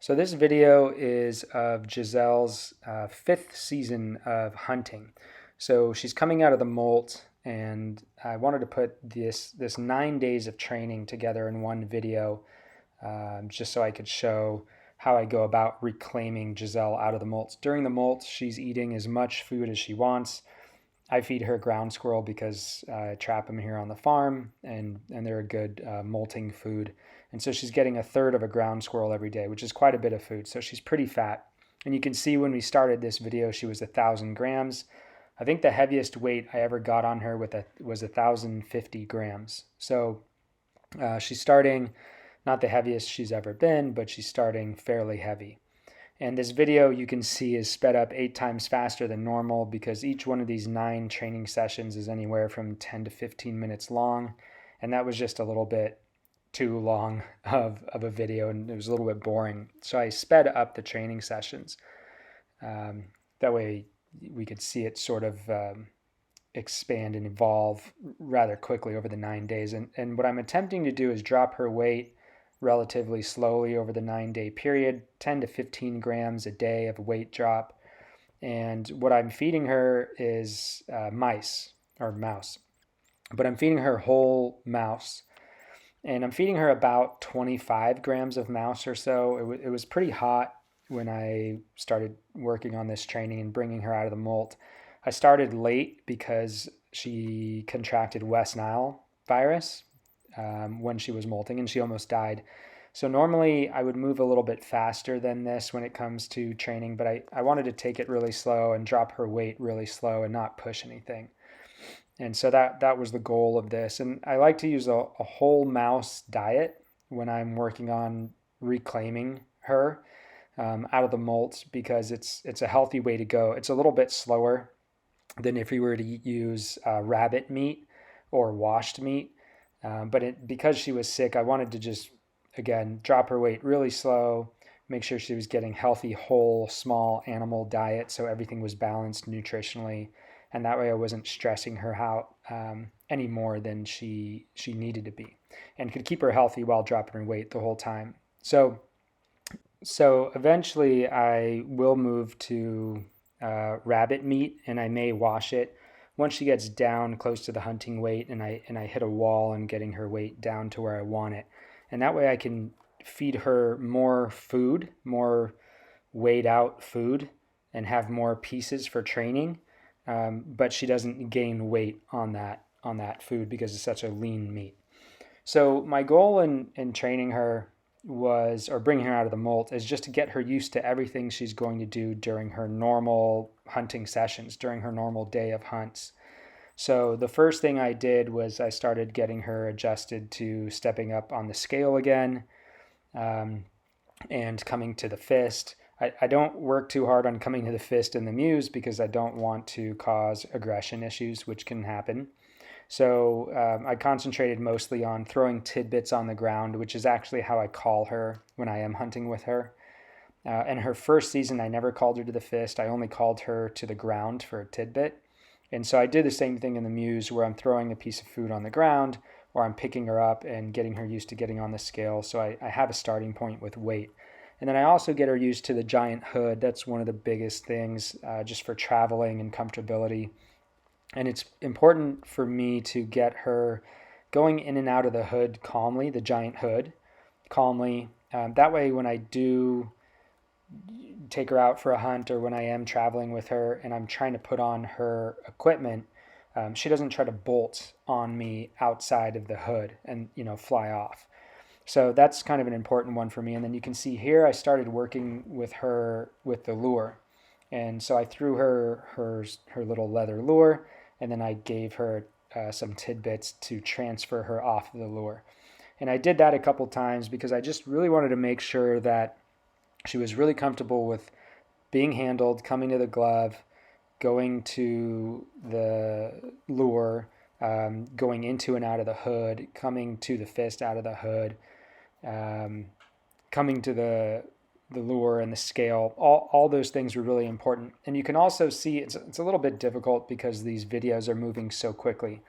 So this video is of Giselle's fifth season of hunting. So she's coming out of the Molt, and I wanted to put this 9 days of training together in one video, just so I could show how I go about reclaiming Giselle out of the Molt. During the Molt, she's eating as much food as she wants. I feed her ground squirrel because I trap them here on the farm, and they're a good molting food. And so she's getting a third of a ground squirrel every day, which is quite a bit of food. So she's pretty fat. And you can see when we started this video, she was 1,000 grams. I think the heaviest weight I ever got on her was 1,050 grams. So she's starting, not the heaviest she's ever been, but she's starting fairly heavy. And this video you can see is sped up 8 times faster than normal because each one of these 9 training sessions is anywhere from 10 to 15 minutes long. And that was just a little bit too long of a video, and it was a little bit boring. So I sped up the training sessions. That way we could see it sort of expand and evolve rather quickly over the 9 days. And what I'm attempting to do is drop her weight relatively slowly over the 9-day period, 10 to 15 grams a day of weight drop. And what I'm feeding her is mouse. But I'm feeding her whole mouse. And I'm feeding her about 25 grams of mouse or so. It was pretty hot when I started working on this training and bringing her out of the Molt. I started late because she contracted West Nile virus when she was molting, and she almost died. So normally I would move a little bit faster than this when it comes to training, but I wanted to take it really slow and drop her weight really slow and not push anything. And so that was the goal of this. And I like to use a whole mouse diet when I'm working on reclaiming her out of the Molt because it's a healthy way to go. It's a little bit slower than if you were to use rabbit meat or washed meat. But because she was sick, I wanted to just, again, drop her weight really slow, make sure she was getting healthy, whole, small animal diet so everything was balanced nutritionally. And that way I wasn't stressing her out any more than she needed to be, and could keep her healthy while dropping her weight the whole time. So eventually I will move to rabbit meat, and I may wash it once she gets down close to the hunting weight, and I hit a wall and getting her weight down to where I want it. And that way I can feed her more food, more weighed out food, and have more pieces for training. But she doesn't gain weight on that food because it's such a lean meat. So my goal in training her or bringing her out of the Molt is just to get her used to everything she's going to do during her normal hunting sessions, during her normal day of hunts. So the first thing I did was I started getting her adjusted to stepping up on the scale again, and coming to the fist. I don't work too hard on coming to the fist and the mews because I don't want to cause aggression issues, which can happen. So I concentrated mostly on throwing tidbits on the ground, which is actually how I call her when I am hunting with her. In her first season, I never called her to the fist. I only called her to the ground for a tidbit. And so I did the same thing in the mews where I'm throwing a piece of food on the ground, or I'm picking her up and getting her used to getting on the scale. So I have a starting point with weight. And then I also get her used to the giant hood. That's one of the biggest things just for traveling and comfortability. And it's important for me to get her going in and out of the hood calmly, the giant hood, calmly. That way when I do take her out for a hunt, or when I am traveling with her and I'm trying to put on her equipment, she doesn't try to bolt on me outside of the hood and fly off. So that's kind of an important one for me. And then you can see here I started working with her with the lure. And so I threw her little leather lure, and then I gave her some tidbits to transfer her off of the lure. And I did that a couple times because I just really wanted to make sure that she was really comfortable with being handled, coming to the glove, going to the lure, going into and out of the hood, coming to the fist out of the hood, coming to the lure and the scale. All those things were really important. And you can also see it's a little bit difficult because these videos are moving so quickly.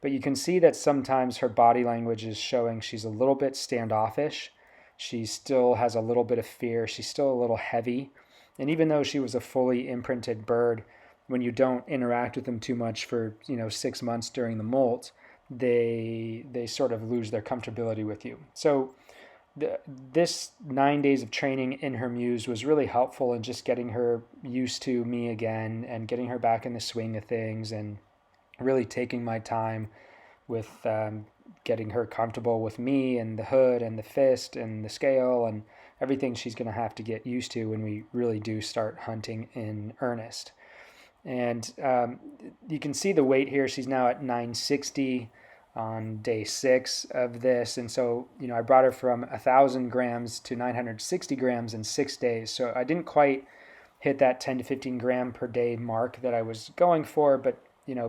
But you can see that sometimes her body language is showing she's a little bit standoffish. She still has a little bit of fear. She's still a little heavy. And even though she was a fully imprinted bird, when you don't interact with them too much for 6 months during the molt, they sort of lose their comfortability with you. So this 9 days of training in her muse was really helpful in just getting her used to me again and getting her back in the swing of things, and really taking my time with getting her comfortable with me and the hood and the fist and the scale and everything she's going to have to get used to when we really do start hunting in earnest. And you can see the weight here. She's now at 960 on day 6 of this. And so, I brought her from 1,000 grams to 960 grams in 6 days. So I didn't quite hit that 10 to 15 gram per day mark that I was going for, but,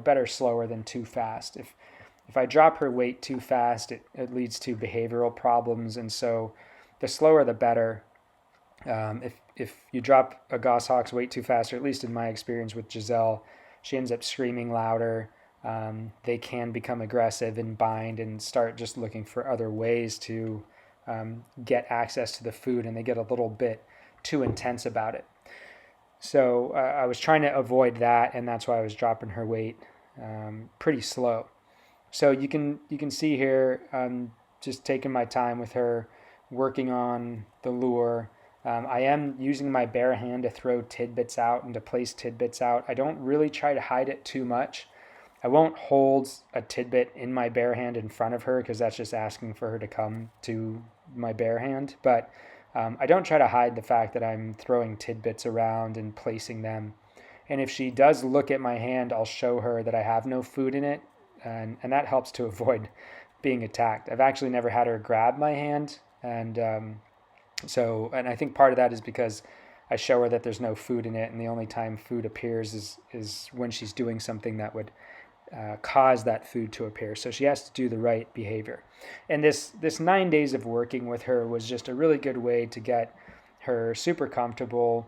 better slower than too fast. If I drop her weight too fast, it leads to behavioral problems. And so the slower, the better. If you drop a goshawk's weight too fast, or at least in my experience with Giselle, she ends up screaming louder. They can become aggressive and bind and start just looking for other ways to get access to the food, and they get a little bit too intense about it. So I was trying to avoid that, and that's why I was dropping her weight pretty slow. So you can see here, just taking my time with her, working on the lure. I am using my bare hand to throw tidbits out and to place tidbits out. I don't really try to hide it too much. I won't hold a tidbit in my bare hand in front of her, because that's just asking for her to come to my bare hand. But I don't try to hide the fact that I'm throwing tidbits around and placing them. And if she does look at my hand, I'll show her that I have no food in it, and that helps to avoid being attacked. I've actually never had her grab my hand, and I think part of that is because I show her that there's no food in it, and the only time food appears is when she's doing something that would cause that food to appear. So she has to do the right behavior. And this 9 days of working with her was just a really good way to get her super comfortable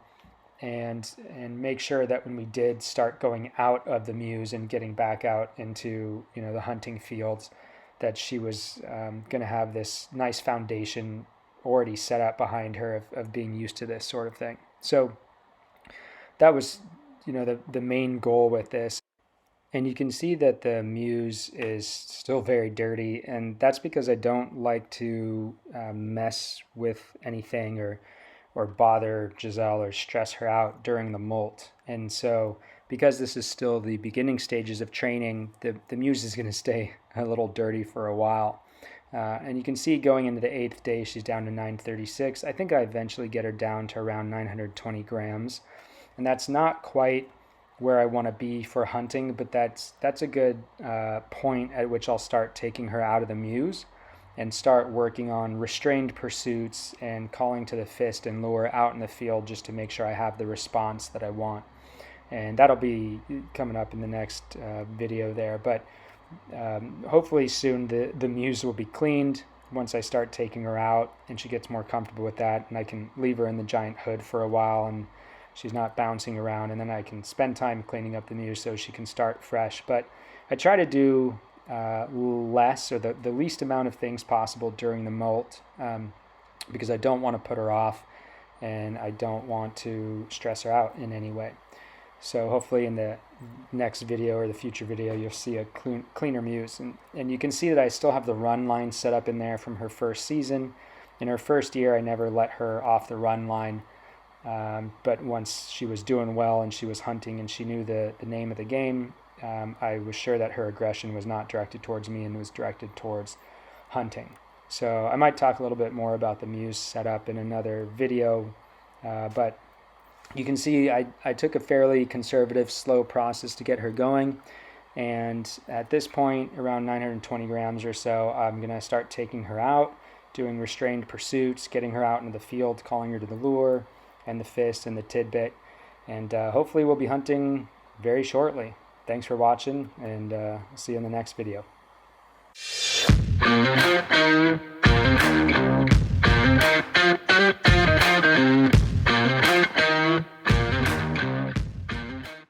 and make sure that when we did start going out of the muse and getting back out into the hunting fields, that she was going to have this nice foundation already set up behind her of being used to this sort of thing. So that was the main goal with this. And you can see that the muse is still very dirty, and that's because I don't like to mess with anything or bother Giselle or stress her out during the molt. And so because this is still the beginning stages of training, the muse is going to stay a little dirty for a while. And you can see going into the 8th day, she's down to 936. I think I eventually get her down to around 920 grams. And that's not quite where I want to be for hunting, but that's a good point at which I'll start taking her out of the muse and start working on restrained pursuits and calling to the fist and lure out in the field, just to make sure I have the response that I want. And that'll be coming up in the next video there. But hopefully soon the muse will be cleaned once I start taking her out and she gets more comfortable with that, and I can leave her in the giant hood for a while and she's not bouncing around, and then I can spend time cleaning up the muse so she can start fresh. But I try to do less, or the least amount of things possible during the molt, because I don't want to put her off and I don't want to stress her out in any way. So hopefully in the next video or the future video, you'll see a cleaner muse. And you can see that I still have the run line set up in there from her first season. In her first year, I never let her off the run line. But once she was doing well and she was hunting and she knew the name of the game, I was sure that her aggression was not directed towards me and was directed towards hunting. So I might talk a little bit more about the muse setup in another video, but you can see I took a fairly conservative, slow process to get her going. And at this point, around 920 grams or so, I'm going to start taking her out, doing restrained pursuits, getting her out into the field, calling her to the lure and the fist and the tidbit. And hopefully we'll be hunting very shortly. Thanks for watching, and see you in the next video.